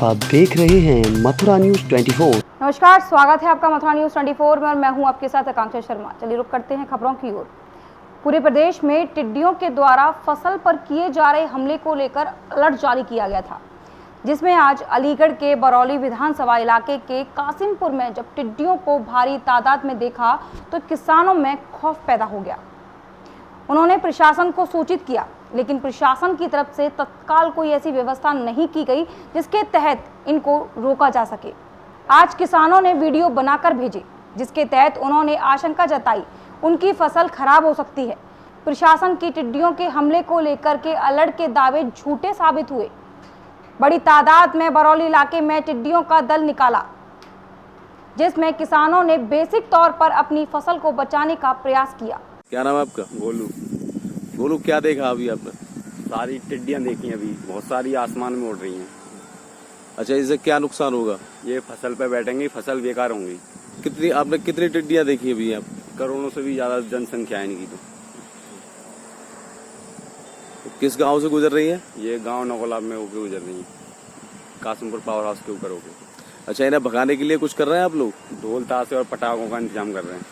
आप देख रहे हैं मथुरा न्यूज 24। नमस्कार, स्वागत है आपका मथुरा न्यूज 24 में और मैं हूं आपके साथ आकांक्षा शर्मा। चलिए रुक करते हैं खबरों की ओर। पूरे प्रदेश में टिड्डियों के द्वारा फसल पर किए जा रहे हमले को लेकर अलर्ट जारी किया गया था, जिसमें आज अलीगढ़ के बरौली विधानसभा इलाके के कासिमपुर में जब टिड्डियों को भारी तादाद में देखा तो किसानों में खौफ पैदा हो गया। उन्होंने प्रशासन को सूचित किया, लेकिन प्रशासन की तरफ से तत्काल कोई ऐसी व्यवस्था नहीं की गई जिसके तहत इनको रोका जा सके। आज किसानों ने वीडियो बनाकर भेजे, जिसके तहत उन्होंने आशंका जताई उनकी फसल खराब हो सकती है। प्रशासन की टिड्डियों के हमले को लेकर के अलर्ट के दावे झूठे साबित हुए। बड़ी तादाद में बरौली इलाके में टिड्डियों का दल निकाला, जिसमें किसानों ने बेसिक तौर पर अपनी फसल को बचाने का प्रयास किया। क्या नाम है आपका? गोलू। गोलू, क्या देखा अभी आपने? सारी टिड्डियां देखी अभी, बहुत सारी आसमान में उड़ रही हैं। अच्छा, इससे क्या नुकसान होगा? ये फसल पे बैठेंगी, फसल बेकार होंगी। आपने कितनी टिड्डियां देखी अभी? आप करोड़ों से भी ज्यादा जनसंख्या है इनकी। तो किस गांव से गुजर रही है? ये गांव नौगलाब में होकर गुजर रही है, कासिमपुर पावर हाउस के ऊपर होकर। अच्छा, इन्हें भगाने के लिए कुछ कर रहे हैं आप लोग? ढोल ताशे और पटाखों का इंतजाम कर रहे हैं।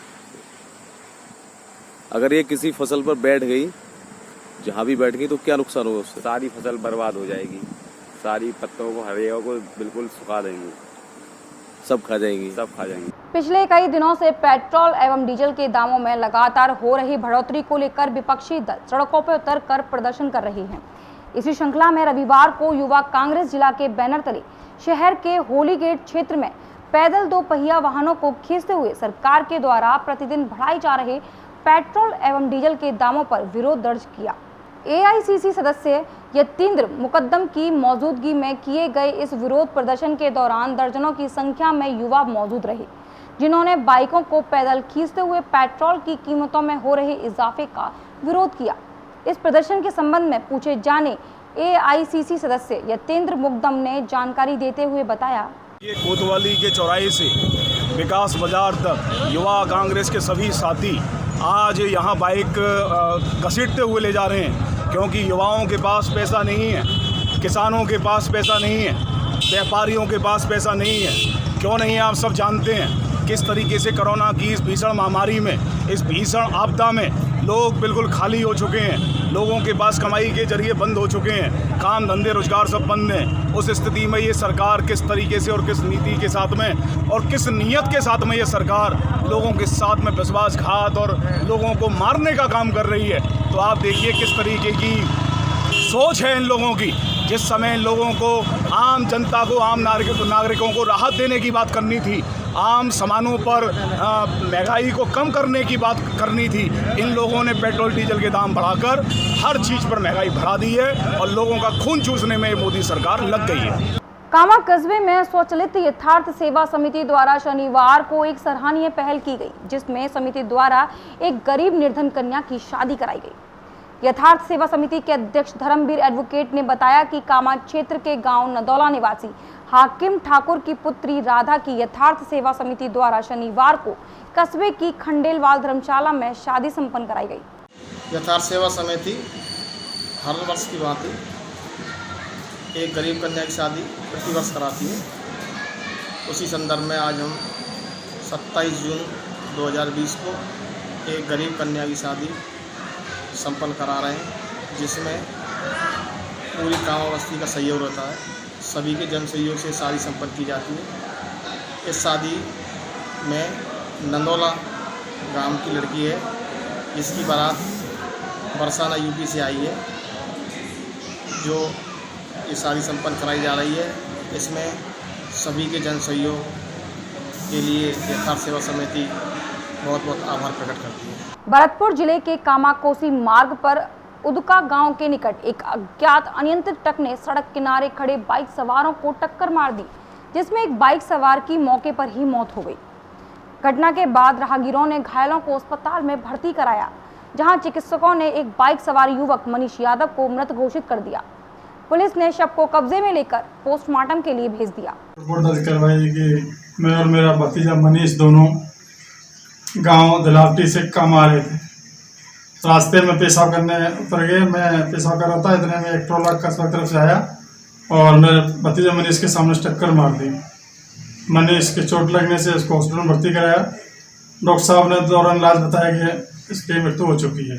अगर ये किसी फसल पर बैठ गई, जहाँ भी बैठ गई, तो क्या नुकसान होगा उससे? सारी फसल बर्बाद हो जाएगी, सारी पत्तों को, हरियों को बिल्कुल सुखा देंगी, सब खा जाएंगी। सब खा जाएंगी। पिछले कई दिनों से पेट्रोल एवं डीजल के दामों में लगातार हो रही बढ़ोतरी को लेकर विपक्षी दल सड़कों पर उतर कर प्रदर्शन कर रहे हैं। इसी श्रृंखला में रविवार को युवा कांग्रेस जिला के बैनर तले शहर के होली गेट क्षेत्र में पैदल 2 पहिया वाहनों को खींचते हुए सरकार के द्वारा प्रतिदिन बढ़ाए जा रहे पेट्रोल एवं डीजल के दामों पर विरोध दर्ज किया। एआईसीसी सदस्य यतीन्द्र मुकद्दम की मौजूदगी में किए गए इस विरोध प्रदर्शन के दौरान दर्जनों की संख्या में युवा मौजूद रहे, जिन्होंने बाइकों को पैदल खींचते हुए पेट्रोल की कीमतों में हो रहे इजाफे का विरोध किया। इस प्रदर्शन के संबंध में पूछे जाने एआईसीसी सदस्य यतीन्द्र मुकद्दम ने जानकारी देते हुए बताया, ये कोतवाली के चौराहे से विकास बाजार तक युवा कांग्रेस के सभी साथी आज यहाँ बाइक घसीटते हुए ले जा रहे हैं, क्योंकि युवाओं के पास पैसा नहीं है, किसानों के पास पैसा नहीं है, व्यापारियों के पास पैसा नहीं है। क्यों नहीं है? आप सब जानते हैं किस तरीके से कोरोना की इस भीषण महामारी में, इस भीषण आपदा में लोग बिल्कुल खाली हो चुके हैं। लोगों के पास कमाई के जरिए बंद हो चुके हैं, काम धंधे रोजगार सब बंद हैं। उस स्थिति में ये सरकार किस तरीके से और किस नीति के साथ में और किस नियत के साथ में ये सरकार लोगों के साथ में विश्वासघात और लोगों को मारने का काम कर रही है। तो आप देखिए किस तरीके की सोच है इन लोगों की। जिस समय लोगों को, आम जनता को, आम नागरिकों को राहत देने की बात करनी थी, आम सामानों पर महंगाई को कम करने की बात करनी थी, इन लोगों ने पेट्रोल डीजल के दाम बढ़ाकर हर चीज़ पर महंगाई बढ़ा दी है और लोगों का खून चूसने में मोदी सरकार लग गई है। कामा कस्बे में स्वचालित यथार्थ सेवा समिति द्वारा शनिवार को एक सराहनीय पहल की गई, जिसमें समिति द्वारा एक गरीब निर्धन कन्या की शादी कराई गई। यथार्थ सेवा समिति के अध्यक्ष धर्मवीर एडवोकेट ने बताया कि कामा क्षेत्र के गांव नदौला निवासी हाकिम ठाकुर की पुत्री राधा की यथार्थ सेवा समिति द्वारा शनिवार को कस्बे की खंडेलवाल धर्मशाला में शादी संपन्न कराई गई। यथार्थ सेवा समिति हर वर्ष की भांति एक गरीब कन्या की शादी प्रतिवर्ष कराती है। उसी संदर्भ में आज हम 27 जून 2020 को एक गरीब कन्या की शादी संपन्न करा रहे हैं, जिसमें पूरी कामा बस्ती का सहयोग रहता है। सभी के जन सहयोग से शादी संपन्न की जाती है। इस शादी में नंदौला गांव की लड़की है, जिसकी बारात बरसाना यूपी से आई है, जो ये शादी संपन्न कराई जा रही है। इसमें सभी के जन सहयोग के लिए यथार्थ सेवा समिति बहुत बहुत आभार प्रकट करती है। भरतपुर जिले के कामाकोसी मार्ग पर उदका गांव के निकट एक अज्ञात अनियंत्रित ट्रक ने सड़क किनारे खड़े बाइक सवारों को टक्कर मार दी, जिसमें एक बाइक सवार की मौके पर ही मौत हो गई। घटना के बाद राहगीरों ने घायलों को अस्पताल में भर्ती कराया, जहां चिकित्सकों ने एक बाइक सवार युवक मनीष यादव को मृत घोषित कर दिया। पुलिस ने शव को कब्जे में लेकर पोस्टमार्टम के लिए भेज दिया। रिपोर्ट दर्ज करवाई कि मैं और मेरा भतीजा मनीष दोनों गांव दिलावटी से काम आ रहे थे। रास्ते में पेशाब करने उतर गए। मैं पेशाब कर रहा था, इतने में एक ट्रॉला कस्बा तरफ से आया और मेरे भतीजा मनीष के सामने टक्कर मार दी। मनीष के चोट लगने से उसको हॉस्पिटल में भर्ती कराया। डॉक्टर साहब ने दौरान इलाज बताया कि इसकी मृत्यु हो चुकी है।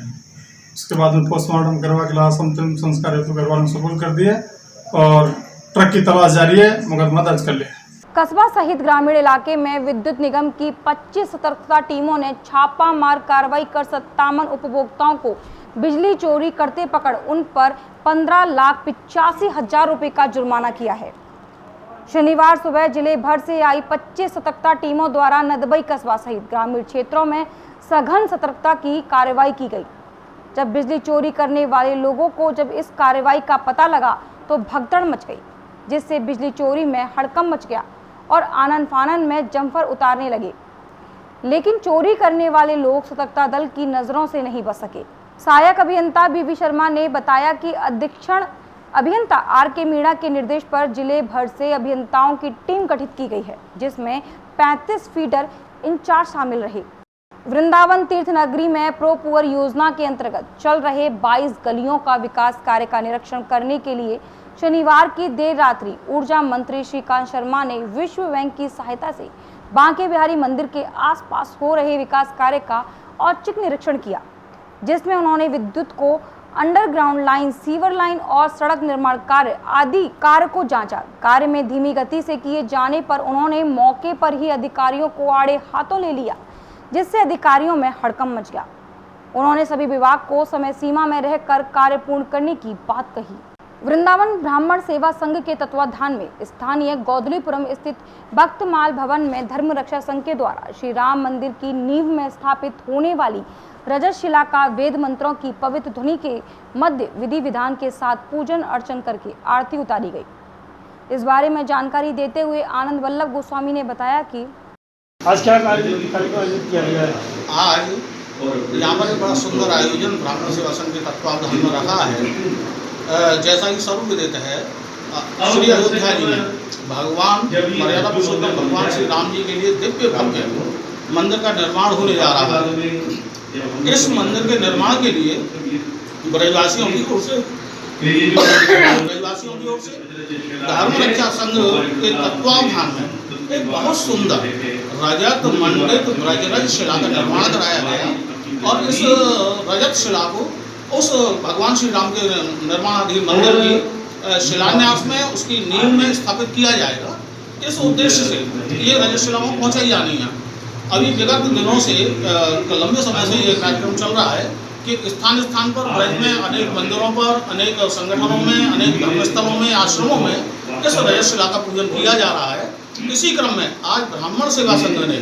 उसके बाद में पोस्टमार्टम करवा के लाश अंतिम संस्कार हेतु घर वालों को सुपुर्द कर दिए और ट्रक की तलाश जारी है, मुकदमा दर्ज कर लिया। कस्बा सहित ग्रामीण इलाके में विद्युत निगम की 25 सतर्कता टीमों ने छापामार कार्रवाई कर 57 उपभोक्ताओं को बिजली चोरी करते पकड़ उन पर 15,85,000 रुपए का जुर्माना किया है। शनिवार सुबह जिले भर से आई 25 सतर्कता टीमों द्वारा नदबई कस्बा सहित ग्रामीण क्षेत्रों में सघन सतर्कता की कार्रवाई की गई। जब बिजली चोरी करने वाले लोगों को जब इस कार्रवाई का पता लगा तो भगदड़ मच गई, जिससे बिजली चोरी में हड़कंप मच गया और आनन फानन में जमफर उतारने लगे। लेकिन चोरी करने वाले लोग सतर्कता दल की नजरों से नहीं बच सके। सहायक अभियंता बीवी शर्मा ने बताया कि अधीक्षण अभियंता आर.के. मीणा के निर्देश पर जिले भर से अभियंताओं की टीम गठित की गई है, जिसमें 35 फीडर इंचार्ज शामिल रहे। वृंदावन तीर्थ नगरी में प्रो पुअर योजना के अंतर्गत चल रहे 22 गलियों का विकास कार्य का निरीक्षण करने के लिए शनिवार की देर रात्रि ऊर्जा मंत्री श्रीकांत शर्मा ने विश्व बैंक की सहायता से बांके बिहारी मंदिर के आसपास हो रहे विकास कार्य का औचक निरीक्षण किया, जिसमें उन्होंने विद्युत को अंडरग्राउंड लाइन, सीवर लाइन और सड़क निर्माण कार्य आदि कार्य को जांचा। कार्य में धीमी गति से किए जाने पर उन्होंने मौके पर ही अधिकारियों को आड़े हाथों ले लिया, जिससे अधिकारियों में हड़कंप मच गया। उन्होंने सभी विभाग को समय सीमा में रहकर कार्य पूर्ण करने की बात कही। वृंदावन ब्राह्मण सेवा संघ के तत्वाधान में स्थानीय गौदलीपुरम स्थित भक्तमाल भवन में धर्म रक्षा संघ के द्वारा श्री राम मंदिर की नींव में स्थापित होने वाली रजत शिला का वेद मंत्रों की पवित्र ध्वनि के मध्य विधि विधान के साथ पूजन अर्चन करके आरती उतारी गई। इस बारे में जानकारी देते हुए आनंद वल्लभ गोस्वामी ने बताया कि आज क्या कार्यक्रम आयोजित किया गया है? आज यहाँ पर एक बड़ा सुंदर आयोजन ब्राह्मण सेवा संघ के तत्वावधान में रखा है। जैसा कि सर्व विदित है, श्री अयोध्या जी में भगवान मर्यादा पुरुषोत्तम भगवान श्री राम जी के लिए दिव्य भव्य मंदिर का निर्माण होने जा रहा है। इस मंदिर के निर्माण के लिए ब्रजवासियों की ओर से धर्म रक्षा संघ के तत्वावधान में एक बहुत सुंदर रजत मंडित ब्रजरज शिला का निर्माण कराया गया और इस रजत शिला को उस भगवान श्री राम के निर्माणाधीन मंदिर की शिलान्यास में उसकी नींव में स्थापित किया जाएगा। इस उद्देश्य से ये रजत शिला में पहुँचाई जानी है। अभी विगत दिनों से लंबे समय से ये कार्यक्रम चल रहा है कि स्थान स्थान पर ब्रज में अनेक मंदिरों पर, अनेक संगठनों में, अनेक धर्मस्थलों में, आश्रमों में इस रजत शिला का पूजन किया जा रहा है। इसी क्रम में आज ब्राह्मण सेवा संघ ने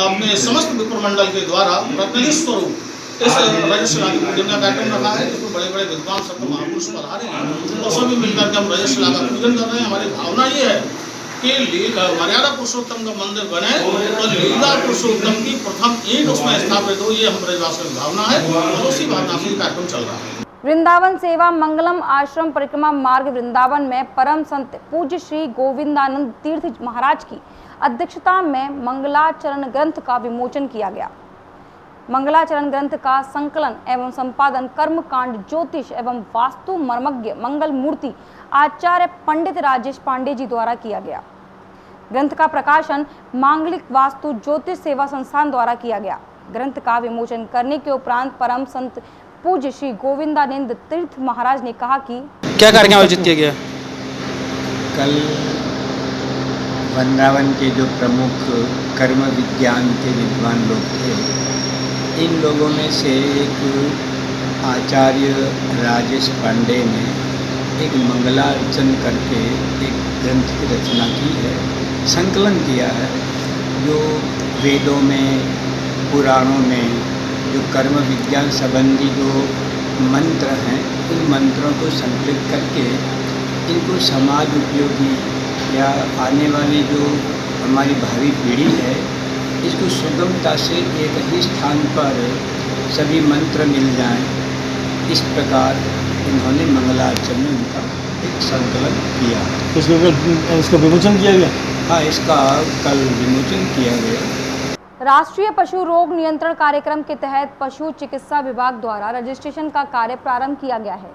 अपने समस्त विप्र मंडल के द्वारा प्रतिनिधि स्वरूप इस रजत शिला की पूजन का कार्यक्रम रखा है, जिसमें बड़े बड़े विद्वान संत महापुरुष पधारे हैं और सभी मिलकर के हम रजत शिला का पूजन कर रहे हैं। हमारी भावना ये है कि मर्यादा पुरुषोत्तम का मंदिर बने तो लीला पुरुषोत्तम की प्रथम ईंट उसमें स्थापित हो, ये हम ब्रजवासियों की भावना है और उसी भावना से कार्यक्रम चल रहा है। वृंदावन सेवा मंगलम आश्रम परिक्रमा मार्ग वृंदावन में परम संत पूज्य श्री गोविंदानंद तीर्थ महाराज की अध्यक्षता में मंगलाचरण ग्रंथ का विमोचन किया गया। मंगलाचरण ग्रंथ का संकलन एवं संपादन कर्मकांड ज्योतिष एवं वास्तु मर्मज्ञ मंगल मूर्ति आचार्य पंडित राजेश पांडे जी द्वारा किया गया। ग्रंथ का प्रकाशन मांगलिक वास्तु ज्योतिष सेवा संस्थान द्वारा किया गया। ग्रंथ का विमोचन करने के उपरांत परम संत पूज्य श्री गोविंदानंद तीर्थ महाराज ने कहा कि क्या कार्यक्रम आयोजित किया गया? कल वृंदावन के जो प्रमुख कर्म विज्ञान के विद्वान लोग थे, इन लोगों में से एक आचार्य राजेश पांडे ने एक मंगलार्चन करके एक ग्रंथ की रचना की है, संकलन किया है। जो वेदों में, पुराणों में जो कर्म विज्ञान संबंधी जो मंत्र हैं, उन मंत्रों को संकलित करके इनको समाज उपयोगी या आने वाली जो हमारी भावी पीढ़ी है, इसको सुगमता से एक ही स्थान पर सभी मंत्र मिल जाएं, इस प्रकार इन्होंने मंगलाचरण में उनका एक संकलन किया। इसका विमोचन किया गया? हाँ, इसका कल विमोचन किया गया। राष्ट्रीय पशु रोग नियंत्रण कार्यक्रम के तहत पशु चिकित्सा विभाग द्वारा रजिस्ट्रेशन का कार्य प्रारंभ किया गया है।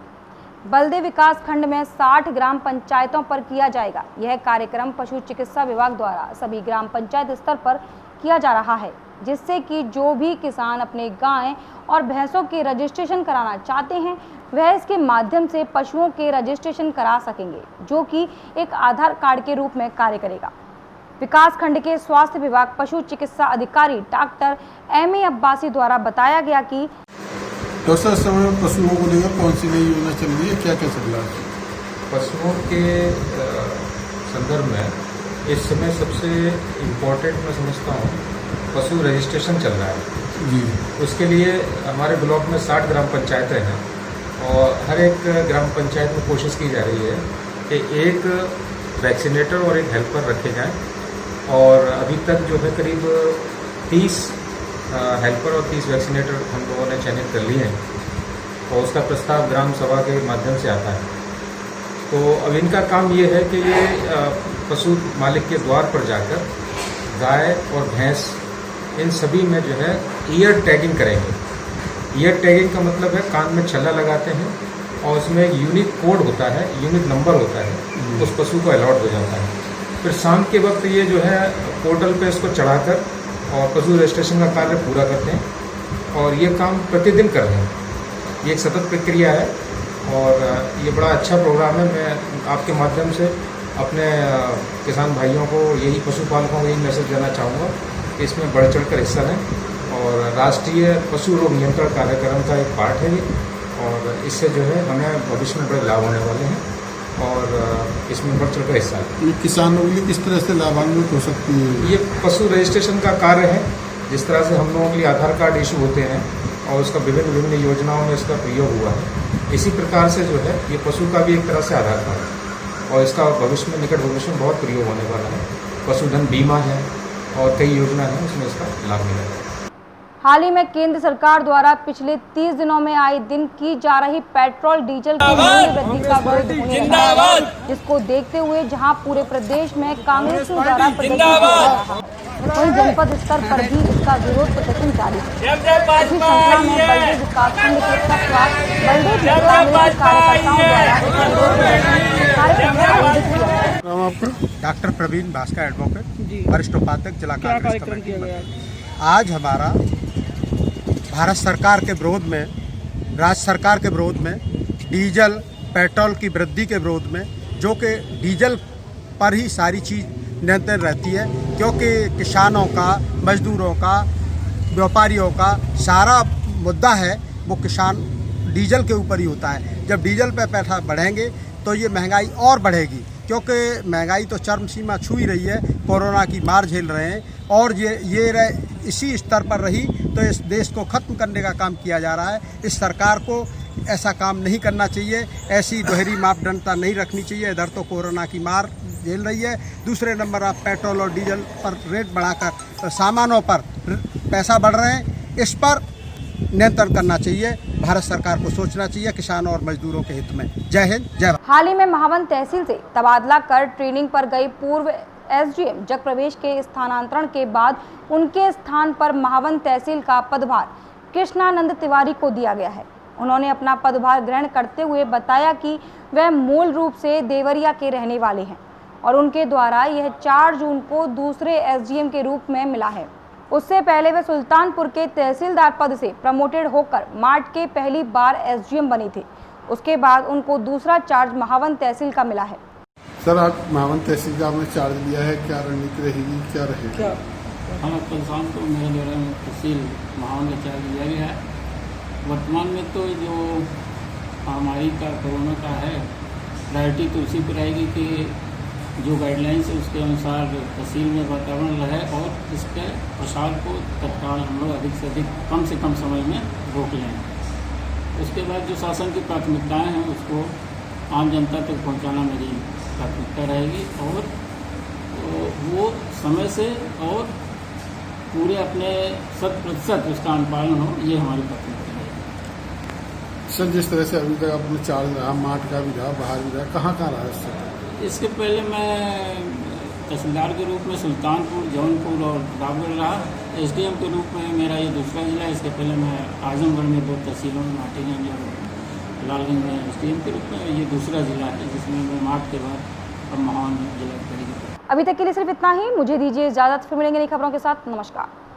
बलदेव विकास खंड में 60 ग्राम पंचायतों पर किया जाएगा। यह कार्यक्रम पशु चिकित्सा विभाग द्वारा सभी ग्राम पंचायत स्तर पर किया जा रहा है, जिससे कि जो भी किसान अपने गाय और भैंसों के रजिस्ट्रेशन कराना चाहते हैं वह इसके माध्यम से पशुओं के रजिस्ट्रेशन करा सकेंगे, जो कि एक आधार कार्ड के रूप में कार्य करेगा। विकास खंड के स्वास्थ्य विभाग पशु चिकित्सा अधिकारी डॉक्टर एम.ए. अब्बासी द्वारा बताया गया कि डॉक्टर इस समय पशुओं को लेकर कौन सी नई योजना चल रही है, क्या क्या चल रहा है? पशुओं के संदर्भ में इस समय सबसे इम्पोर्टेंट मैं समझता हूँ पशु रजिस्ट्रेशन चल रहा है जी। उसके लिए हमारे ब्लॉक में 60 ग्राम पंचायतें हैं और हर एक ग्राम पंचायत में कोशिश की जा रही है कि एक वैक्सीनेटर और एक हेल्पर रखे जाएं और अभी तक जो है करीब 30 हेल्पर और 30 वैक्सीनेटर हम लोगों ने चयनित कर लिए हैं और उसका प्रस्ताव ग्राम सभा के माध्यम से आता है। तो अब इनका काम ये है कि ये पशु मालिक के द्वार पर जाकर गाय और भैंस इन सभी में जो है ईयर टैगिंग करेंगे। ईयर टैगिंग का मतलब है कान में छल्ला लगाते हैं और उसमें एक यूनिक कोड होता है, यूनिक नंबर होता है, उस पशु को अलॉट हो जाता है। फिर शाम के वक्त ये जो है पोर्टल पे इसको चढ़ाकर और पशु रजिस्ट्रेशन का कार्य पूरा करते हैं और ये काम प्रतिदिन कर रहे हैं। ये एक सतत प्रक्रिया है और ये बड़ा अच्छा प्रोग्राम है। मैं आपके माध्यम से अपने किसान भाइयों को यही पशुपालकों को यही मैसेज देना चाहूँगा कि इसमें बढ़ चढ़ कर हिस्सा लें और राष्ट्रीय पशु रोग नियंत्रण कार्यक्रम का एक पार्ट है ये और इससे जो है हमें भविष्य में बड़े लाभ होने वाले हैं और इसमें बढ़ चढ़ कर हिस्सा लें। किसानों के लिए किस तरह से लाभान्वित हो सकती है? ये पशु रजिस्ट्रेशन का कार्य है। जिस तरह से हम लोगों के लिए आधार कार्ड इशू होते हैं और उसका विभिन्न योजनाओं में इसका प्रयोग हुआ है, इसी प्रकार से जो है ये पशु का भी एक तरह से आधार कार्ड है और इसका भविष्य में निकट भविष्य में बहुत प्रयोग होने वाला है। पशुधन बीमा है और कई योजना है उसमें इसका लाभ मिलेगा। हाल ही में केंद्र सरकार द्वारा पिछले 30 दिनों में आए दिन की जा रही पेट्रोल डीजल की मूल्य वृद्धि का विरोध होने लगा है, जिसको देखते हुए जहां पूरे प्रदेश में कांग्रेस द्वारा प्रदर्शन किया जा रहा है, वहीं जनपद स्तर पर भी इसका विरोध प्रदर्शन जारी है। इसी श्रृंखला में बलदेव विकासखंड के तत्वा बलदेव कांग्रेस कार्यकर्ताओं द्वारा कार्यक्रम आयोजित किया गया। डॉक्टर प्रवीण भास्कर एडवोकेट, वरिष्ठ उपाध्यक्ष जिला कांग्रेस कमेटी। आज हमारा भारत सरकार के विरोध में, राज्य सरकार के विरोध में, डीजल पेट्रोल की वृद्धि के विरोध में, जो कि डीजल पर ही सारी चीज़ नियंत्रण रहती है, क्योंकि किसानों का, मजदूरों का, व्यापारियों का सारा मुद्दा है वो किसान डीजल के ऊपर ही होता है। जब डीजल पे पैसा बढ़ेंगे तो ये महंगाई और बढ़ेगी, क्योंकि महंगाई तो चरम सीमा छू ही रही है, कोरोना की मार झेल रहे हैं और ये इसी स्तर पर रही तो इस देश को ख़त्म करने का काम किया जा रहा है। इस सरकार को ऐसा काम नहीं करना चाहिए, ऐसी दोहरी मापदंडता नहीं रखनी चाहिए। इधर तो कोरोना की मार झेल रही है, दूसरे नंबर आप पेट्रोल और डीजल पर रेट बढ़ाकर सामानों पर पैसा बढ़ रहे हैं। इस पर नियंत्रण करना चाहिए, भारत सरकार को सोचना चाहिए किसानों और मजदूरों के हित में। जय हिंद, जय भारत। हाल ही में महावन तहसील से तबादला कर ट्रेनिंग पर गई पूर्व एसडीएम जग प्रवेश के स्थानांतरण के बाद उनके स्थान पर महावन तहसील का पदभार कृष्णानंद तिवारी को दिया गया है। उन्होंने अपना पदभार ग्रहण करते हुए बताया कि वह मूल रूप से देवरिया के रहने वाले हैं और उनके द्वारा यह 4 जून को दूसरे एसडीएम के रूप में मिला है। उससे पहले वे सुल्तानपुर के तहसीलदार पद से प्रमोटेड होकर मार्च के पहली बार एसडीएम बने थे। उसके बाद उनको दूसरा चार्ज महावन तहसील का मिला है। सर, आप महावन तहसील का आपने चार्ज लिया है, क्या रणनीति रहेगी, क्या रहेगा? हम शाम को मेरे द्वारा तहसील महावन का चार्ज लिया गया है। वर्तमान में तो जो महामारी का कोरोना का है, प्रायोरिटी तो उसी पर रहेगी कि जो गाइडलाइंस है उसके अनुसार तहसील में वातावरण रहे और इसके प्रसार को तत्काल हम लोग अधिक से अधिक कम से कम समय में रोक लें। उसके बाद जो शासन की प्राथमिकताएं हैं उसको आम जनता तक पहुंचाना मेरी प्राथमिकता रहेगी और वो समय से और पूरे अपने 100% उसका अनुपालन हो, ये हमारी प्राथमिकता रहेगी। सर, जिस तरह से अभी तक आपने चार्ज रहा, मार्ट का भी रहा, बाहर भी रहा, कहाँ रहा इससे? इसके पहले मैं तहसीलदार के रूप में सुल्तानपुर, जौनपुर और रामगढ़ रहा। एसडीएम के रूप में मेरा ये दूसरा जिला है। इसके पहले मैं आजमगढ़ में 2 तहसीलों में मार्टिगंज और लालगंज में SDM के रूप में। ये दूसरा ज़िला है जिसमें मैं मार्च के बाद अब महावन जिला करेंगे। अभी तक के लिए सिर्फ इतना ही। मुझे दीजिए इजाज़त, फिर मिलेंगे नई खबरों के साथ। नमस्कार।